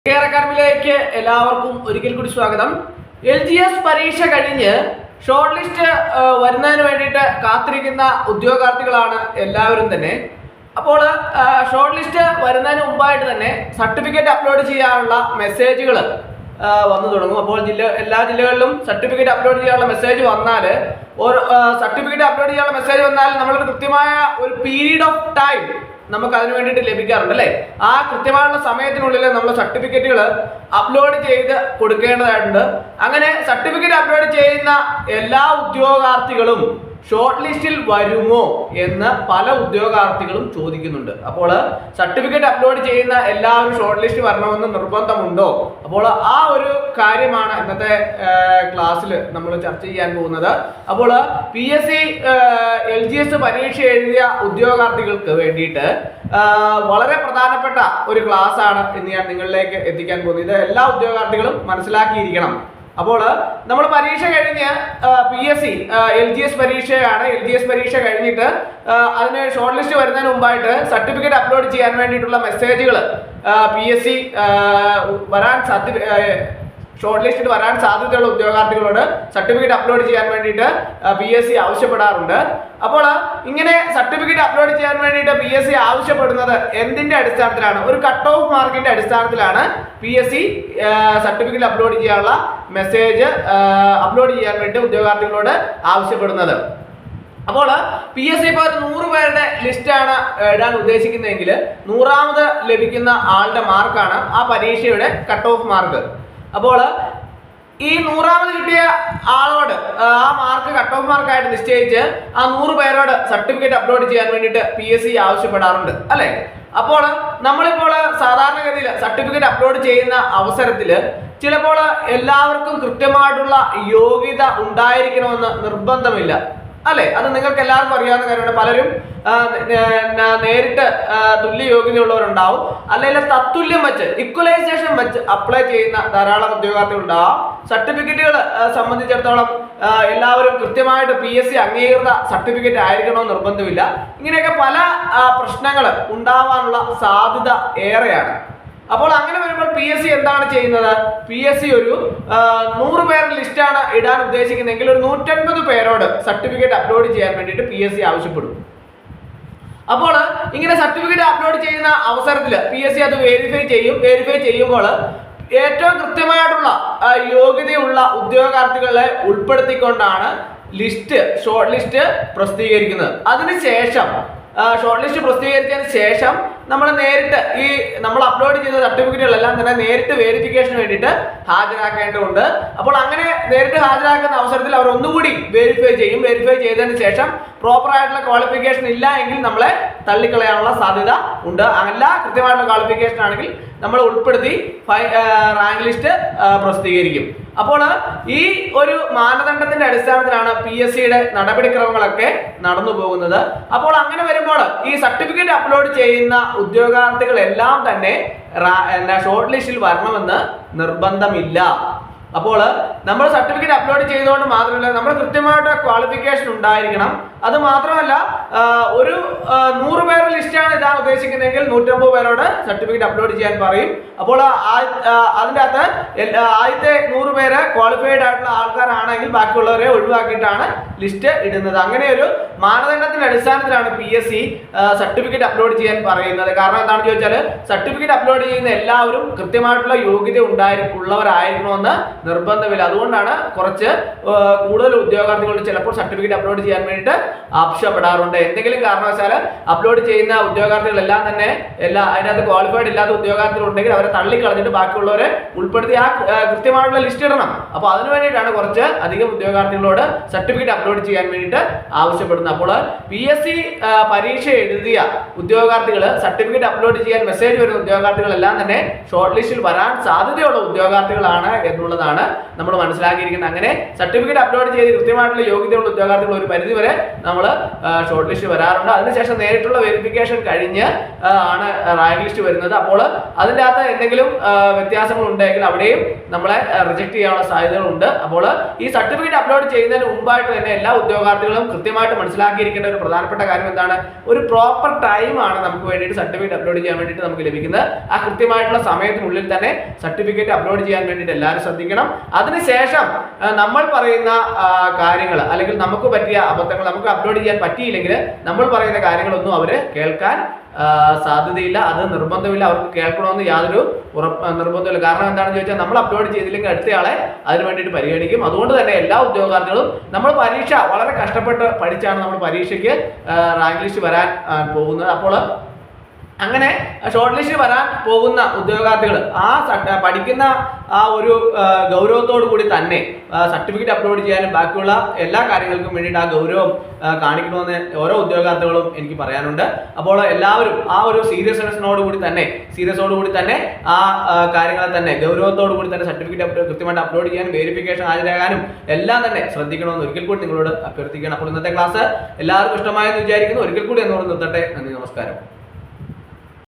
Care അക്കാഡമിയിലേക്ക് എല്ലാവർക്കും ഒരിക്കൽ കൂടി സ്വാഗതം. LGS പരീക്ഷ കഴിഞ്ഞ് ഷോർട്ട് ലിസ്റ്റ് വരുന്നതിന് വേണ്ടിയിട്ട് കാത്തിരിക്കുന്ന ഉദ്യോഗാർത്ഥികളാണ് എല്ലാവരും തന്നെ. അപ്പോൾ ഷോർട്ട് ലിസ്റ്റ് വരുന്നതിന് മുമ്പായിട്ട് തന്നെ സർട്ടിഫിക്കറ്റ് അപ്ലോഡ് ചെയ്യാനുള്ള മെസ്സേജുകൾ വന്നു തുടങ്ങും. അപ്പോൾ എല്ലാ ജില്ലകളിലും സർട്ടിഫിക്കറ്റ് അപ്ലോഡ് ചെയ്യാനുള്ള മെസ്സേജ് വന്നാൽ സർട്ടിഫിക്കറ്റ് അപ്ലോഡ് ചെയ്യാനുള്ള മെസ്സേജ് വന്നാൽ നമ്മളൊരു കൃത്യമായ ഒരു പീരീഡ് ഓഫ് ടൈം നമുക്ക് അതിന് വേണ്ടിയിട്ട് ലഭിക്കാറുണ്ട് അല്ലേ. ആ കൃത്യമായുള്ള സമയത്തിനുള്ളിൽ നമ്മൾ സർട്ടിഫിക്കറ്റുകൾ അപ്ലോഡ് ചെയ്ത് കൊടുക്കേണ്ടതായിട്ടുണ്ട്. അങ്ങനെ സർട്ടിഫിക്കറ്റ് അപ്ലോഡ് ചെയ്യുന്ന എല്ലാ ഉദ്യോഗാർത്ഥികളും ഷോർട്ട് ലിസ്റ്റിൽ വരുമോ എന്ന് പല ഉദ്യോഗാർത്ഥികളും ചോദിക്കുന്നുണ്ട്. അപ്പോൾ സർട്ടിഫിക്കറ്റ് അപ്ലോഡ് ചെയ്യുന്ന എല്ലാവരും ഷോർട്ട് ലിസ്റ്റ് വരണമെന്ന് നിർബന്ധമുണ്ടോ? അപ്പോൾ ആ ഒരു കാര്യമാണ് ഇന്നത്തെ ക്ലാസ്സിൽ നമ്മൾ ചർച്ച ചെയ്യാൻ പോകുന്നത്. അപ്പോൾ PSC LGS പരീക്ഷ എഴുതിയ ഉദ്യോഗാർത്ഥികൾക്ക് വേണ്ടിയിട്ട് വളരെ പ്രധാനപ്പെട്ട ഒരു ക്ലാസ് ആണ് ഇന്ന് ഞാൻ നിങ്ങളിലേക്ക് എത്തിക്കാൻ പോകുന്നത്. ഇത് എല്ലാ ഉദ്യോഗാർത്ഥികളും മനസ്സിലാക്കിയിരിക്കണം. അപ്പോൾ നമ്മൾ പരീക്ഷ കഴിഞ്ഞ് PSC LGS പരീക്ഷയാണ്. LGS പരീക്ഷ കഴിഞ്ഞിട്ട് അതിന് ഷോർട്ട് ലിസ്റ്റ് വരുന്നതിന് മുമ്പായിട്ട് സർട്ടിഫിക്കറ്റ് അപ്ലോഡ് ചെയ്യാൻ വേണ്ടിയിട്ടുള്ള മെസ്സേജുകൾ PSC ഷോർട്ട് ലിസ്റ്റിൽ വരാൻ സാധ്യതയുള്ള ഉദ്യോഗാർത്ഥികളോട് സർട്ടിഫിക്കറ്റ് അപ്ലോഡ് ചെയ്യാൻ വേണ്ടിയിട്ട് PSC ആവശ്യപ്പെടാറുണ്ട്. അപ്പോൾ ഇങ്ങനെ സർട്ടിഫിക്കറ്റ് അപ്ലോഡ് ചെയ്യാൻ വേണ്ടിയിട്ട് PSC ആവശ്യപ്പെടുന്നത് എന്തിന്റെ അടിസ്ഥാനത്തിലാണ്? ഒരു കട്ട് ഓഫ് മാർക്കിന്റെ അടിസ്ഥാനത്തിലാണ് PSC സർട്ടിഫിക്കറ്റ് അപ്ലോഡ് ചെയ്യാനുള്ള മെസ്സേജ് അപ്ലോഡ് ചെയ്യാൻ വേണ്ടി ഉദ്യോഗാർത്ഥികളോട് ആവശ്യപ്പെടുന്നത്. അപ്പോൾ PSC ഇപ്പോൾ ഒരു 100 പേരുടെ ലിസ്റ്റാണ് ഇടാൻ ഉദ്ദേശിക്കുന്നതെങ്കിൽ 100ാമത് ലഭിക്കുന്ന ആളുടെ മാർക്കാണ് ആ പരീക്ഷയുടെ കട്ട് ഓഫ് മാർക്ക്. അപ്പോൾ ഈ 100ാമത് കിട്ടിയ ആളോട് ആ മാർക്ക് കട്ട് ഓഫ് മാർക്കായിട്ട് നിശ്ചയിച്ച് ആ 100 പേരോട് സർട്ടിഫിക്കറ്റ് അപ്ലോഡ് ചെയ്യാൻ വേണ്ടിയിട്ട് PSC ആവശ്യപ്പെടാറുണ്ട് അല്ലേ. അപ്പോൾ നമ്മളിപ്പോൾ സാധാരണഗതിയിൽ സർട്ടിഫിക്കറ്റ് അപ്ലോഡ് ചെയ്യുന്ന അവസരത്തിൽ ചിലപ്പോൾ എല്ലാവർക്കും കൃത്യമായിട്ടുള്ള യോഗ്യത ഉണ്ടായിരിക്കണമെന്ന് നിർബന്ധമില്ല അല്ലെ. അത് നിങ്ങൾക്ക് എല്ലാവർക്കും അറിയാവുന്ന കാര്യമാണ്. പലരും നേരിട്ട് തുല്യ യോഗ്യതയുള്ളവരുണ്ടാവും, അല്ലെങ്കിൽ തത്തുല്യം വെച്ച് ഇക്വലൈസേഷൻ വെച്ച് അപ്ലൈ ചെയ്യുന്ന ധാരാളം ഉദ്യോഗാർത്ഥികളുണ്ടാവും. സർട്ടിഫിക്കറ്റുകൾ സംബന്ധിച്ചിടത്തോളം എല്ലാവരും കൃത്യമായിട്ട് PSC അംഗീകൃത സർട്ടിഫിക്കറ്റ് ആയിരിക്കണമെന്ന് നിർബന്ധമില്ല. ഇങ്ങനെയൊക്കെ പല പ്രശ്നങ്ങൾ ഉണ്ടാവാനുള്ള സാധ്യത ഏറെയാണ്. അപ്പോൾ അങ്ങനെ വരുമ്പോൾ PSC എന്താണ് ചെയ്യുന്നത്? PSC ഒരു 100 പേരുടെ ലിസ്റ്റാണ് ഇടാൻ ഉദ്ദേശിക്കുന്നതെങ്കിൽ ഒരു 150 പേരോട് സർട്ടിഫിക്കറ്റ് അപ്ലോഡ് ചെയ്യാൻ വേണ്ടിയിട്ട് PSC ആവശ്യപ്പെടും. അപ്പോൾ ഇങ്ങനെ സർട്ടിഫിക്കറ്റ് അപ്ലോഡ് ചെയ്യുന്ന അവസരത്തിൽ PSC അത് വെരിഫൈ ചെയ്യും. വെരിഫൈ ചെയ്യുമ്പോൾ ഏറ്റവും കൃത്യമായിട്ടുള്ള യോഗ്യതയുള്ള ഉദ്യോഗാർത്ഥികളെ ഉൾപ്പെടുത്തിക്കൊണ്ടാണ് ഷോർട്ട് ലിസ്റ്റ് പ്രസിദ്ധീകരിക്കുന്നത്. അതിനുശേഷം ഷോർട്ട് ലിസ്റ്റ് പ്രസിദ്ധീകരിച്ചതിന് ശേഷം നമ്മൾ നേരിട്ട് നമ്മൾ അപ്ലോഡ് ചെയ്ത സർട്ടിഫിക്കറ്റുകളെല്ലാം തന്നെ നേരിട്ട് വെരിഫിക്കേഷന് വേണ്ടിയിട്ട് ഹാജരാക്കേണ്ടതുണ്ട്. അപ്പോൾ അങ്ങനെ നേരിട്ട് ഹാജരാക്കുന്ന അവസരത്തിൽ അവർ ഒന്നുകൂടി വെരിഫൈ ചെയ്യും. വെരിഫൈ ചെയ്തതിന് ശേഷം പ്രോപ്പർ ആയിട്ടുള്ള ക്വാളിഫിക്കേഷൻ ഇല്ല എങ്കിൽ നമ്മളെ തള്ളിക്കളയാനുള്ള സാധ്യത ഉണ്ട്. അല്ല, കൃത്യമായിട്ടുള്ള ക്വാളിഫിക്കേഷൻ ആണെങ്കിൽ നമ്മൾ ഉൾപ്പെടുത്തി റാങ്ക് ലിസ്റ്റ് പ്രസിദ്ധീകരിക്കും. അപ്പോൾ ഈ ഒരു മാനദണ്ഡത്തിന്റെ അടിസ്ഥാനത്തിലാണ് PSCയുടെ നടപടിക്രമങ്ങളൊക്കെ നടന്നു പോകുന്നത്. അപ്പോൾ അങ്ങനെ വരുമ്പോൾ ഈ സർട്ടിഫിക്കറ്റ് അപ്ലോഡ് ചെയ്യുന്ന ഉദ്യോഗാർത്ഥികളെല്ലാം തന്നെ ഷോർട്ട് ലിസ്റ്റിൽ വരണമെന്ന് നിർബന്ധമില്ല. അപ്പോൾ നമ്മൾ സർട്ടിഫിക്കറ്റ് അപ്ലോഡ് ചെയ്തുകൊണ്ട് മാത്രമല്ല, നമ്മൾ കൃത്യമായിട്ട് ക്വാളിഫിക്കേഷൻ ഉണ്ടായിരിക്കണം. അത് മാത്രമല്ല, ഒരു 100 പേരുടെ ലിസ്റ്റാണ് ഇതാണ് ഉദ്ദേശിക്കുന്നതെങ്കിൽ 150 പേരോട് സർട്ടിഫിക്കറ്റ് അപ്ലോഡ് ചെയ്യാൻ പറയും. അപ്പോൾ അതിൻ്റെ അകത്ത് ആദ്യത്തെ 100 പേര് ക്വാളിഫൈഡ് ആയിട്ടുള്ള ആൾക്കാരാണെങ്കിൽ ബാക്കിയുള്ളവരെ ഒഴിവാക്കിയിട്ടാണ് ലിസ്റ്റ് ഇടുന്നത്. അങ്ങനെ ഒരു മാനദണ്ഡത്തിന്റെ അടിസ്ഥാനത്തിലാണ് PSC സർട്ടിഫിക്കറ്റ് അപ്ലോഡ് ചെയ്യാൻ പറയുന്നത്. കാരണം എന്താണെന്ന് ചോദിച്ചാൽ സർട്ടിഫിക്കറ്റ് അപ്ലോഡ് ചെയ്യുന്ന എല്ലാവരും കൃത്യമായിട്ടുള്ള യോഗ്യത ഉള്ളവരായിരിക്കണമെന്ന് നിർബന്ധമില്ല. അതുകൊണ്ടാണ് കുറച്ച് കൂടുതൽ ഉദ്യോഗാർത്ഥികളോട് ചിലപ്പോൾ സർട്ടിഫിക്കറ്റ് അപ്ലോഡ് ചെയ്യാൻ വേണ്ടിയിട്ട് ആവശ്യപ്പെടാറുണ്ട്. എന്തെങ്കിലും കാരണവശാൽ അപ്ലോഡ് ചെയ്യുന്ന ഉദ്യോഗാർത്ഥികളെല്ലാം തന്നെ അതിനകത്ത് ക്വാളിഫൈഡ് ഇല്ലാത്ത ഉദ്യോഗാർത്ഥികൾ ഉണ്ടെങ്കിൽ അവരെ തള്ളിക്കളഞ്ഞിട്ട് ബാക്കിയുള്ളവരെ ഉൾപ്പെടുത്തി ആ കൃത്യമായിട്ടുള്ള ലിസ്റ്റ് ഇടണം. അപ്പോൾ അതിനു വേണ്ടിയിട്ടാണ് കുറച്ച് അധികം ഉദ്യോഗാർത്ഥികളോട് സർട്ടിഫിക്കറ്റ് അപ്ലോഡ് ചെയ്യാൻ വേണ്ടിയിട്ട് ആവശ്യപ്പെടുന്നത്. അപ്പോൾ PSC പരീക്ഷ എഴുതിയ ഉദ്യോഗാർത്ഥികൾ സർട്ടിഫിക്കറ്റ് അപ്ലോഡ് ചെയ്യാൻ മെസ്സേജ് വരുന്ന ഉദ്യോഗാർത്ഥികളെല്ലാം തന്നെ ഷോർട്ട് ലിസ്റ്റിൽ വരാൻ സാധ്യതയുള്ള ഉദ്യോഗാർത്ഥികളാണ് എന്നുള്ളതാണ് എന്നുള്ളതാണ് നമ്മൾ മനസ്സിലാക്കിയിരിക്കുന്നത്. അങ്ങനെ സർട്ടിഫിക്കറ്റ് അപ്ലോഡ് ചെയ്ത് കൃത്യമായിട്ടുള്ള യോഗ്യതയുള്ള ഉദ്യോഗാർത്ഥികൾ ഒരു പരിധി വരെ നമ്മൾ ഷോർട്ട് ലിസ്റ്റ് വരാറുണ്ട്. അതിനുശേഷം നേരിട്ടുള്ള വെരിഫിക്കേഷൻ കഴിഞ്ഞ് ആണ് റാങ്ക് ലിസ്റ്റ് വരുന്നത്. അപ്പോൾ അതിൻ്റെ അകത്ത് എന്തെങ്കിലും വ്യത്യാസങ്ങൾ ഉണ്ടെങ്കിൽ അവിടെയും നമ്മളെ റിജക്ട് ചെയ്യാനുള്ള സാധ്യതകളുണ്ട്. അപ്പോൾ ഈ സർട്ടിഫിക്കറ്റ് അപ്ലോഡ് ചെയ്യുന്നതിന് മുമ്പായിട്ട് തന്നെ എല്ലാ ഉദ്യോഗാർത്ഥികളും കൃത്യമായിട്ട് മനസ്സിലാക്കിയിരിക്കേണ്ട ഒരു പ്രധാനപ്പെട്ട കാര്യം എന്താണ്, ഒരു പ്രോപ്പർ ടൈമാണ് നമുക്ക് വേണ്ടിയിട്ട് സർട്ടിഫിക്കറ്റ് അപ്ലോഡ് ചെയ്യാൻ വേണ്ടിയിട്ട് നമുക്ക് ലഭിക്കുന്നത്. ആ കൃത്യമായിട്ടുള്ള സമയത്തിനുള്ളിൽ തന്നെ സർട്ടിഫിക്കറ്റ് അപ്ലോഡ് ചെയ്യാൻ വേണ്ടിയിട്ട് എല്ലാവരും ശ്രദ്ധിക്കണം. അതിനുശേഷം നമ്മൾ പറയുന്ന കാര്യങ്ങൾ അല്ലെങ്കിൽ നമുക്ക് പറ്റിയ അബദ്ധങ്ങൾ, നമുക്ക് അപ്ലോഡ് ചെയ്യാൻ പറ്റിയില്ലെങ്കിൽ നമ്മൾ പറയുന്ന കാര്യങ്ങളൊന്നും അവർ കേൾക്കാൻ സാധ്യതയില്ല. അത് നിർബന്ധമില്ല, അവർക്ക് കേൾക്കണമെന്ന് യാതൊരു നിർബന്ധമില്ല. കാരണം എന്താണെന്ന് ചോദിച്ചാൽ നമ്മൾ അപ്ലോഡ് ചെയ്തില്ലെങ്കിൽ അടുത്തയാളെ അതിന് വേണ്ടിയിട്ട് പരിഗണിക്കും. അതുകൊണ്ട് തന്നെ എല്ലാ ഉദ്യോഗാർത്ഥികളും നമ്മൾ പരീക്ഷ വളരെ കഷ്ടപ്പെട്ട് പഠിച്ചാണ് നമ്മൾ പരീക്ഷയ്ക്ക് റാങ്ക് ലിസ്റ്റ് വരാൻ പോകുന്നത്. അപ്പോൾ അങ്ങനെ ഷോർട്ട് ലിസ്റ്റ് വരാൻ പോകുന്ന ഉദ്യോഗാർത്ഥികൾ പഠിക്കുന്ന ആ ഒരു ഗൗരവത്തോടു കൂടി തന്നെ സർട്ടിഫിക്കറ്റ് അപ്ലോഡ് ചെയ്യാനും ബാക്കിയുള്ള എല്ലാ കാര്യങ്ങൾക്കും വേണ്ടിയിട്ട് ആ ഗൗരവം കാണിക്കണമെന്ന് ഓരോ ഉദ്യോഗാർത്ഥികളും എനിക്ക് പറയാനുണ്ട്. അപ്പോൾ എല്ലാവരും ആ ഒരു സീരിയസ്നോട് കൂടി തന്നെ ആ കാര്യങ്ങളെ തന്നെ ഗൗരവത്തോടു കൂടി തന്നെ സർട്ടിഫിക്കറ്റ് കൃത്യമായിട്ട് അപ്ലോഡ് ചെയ്യാനും വെരിഫിക്കേഷൻ ഹാജരാകാനും എല്ലാം തന്നെ ശ്രദ്ധിക്കണമെന്ന് ഒരിക്കൽ കൂടി നിങ്ങളോട് അഭ്യർത്ഥിക്കുകയാണ്. അപ്പോൾ ഇന്നത്തെ ക്ലാസ് എല്ലാവർക്കും ഇഷ്ടമായെന്ന് വിചാരിക്കുന്നു. ഒരിക്കൽ കൂടി എന്നോട് നിർത്തട്ടെ. നന്ദി, നമസ്കാരം.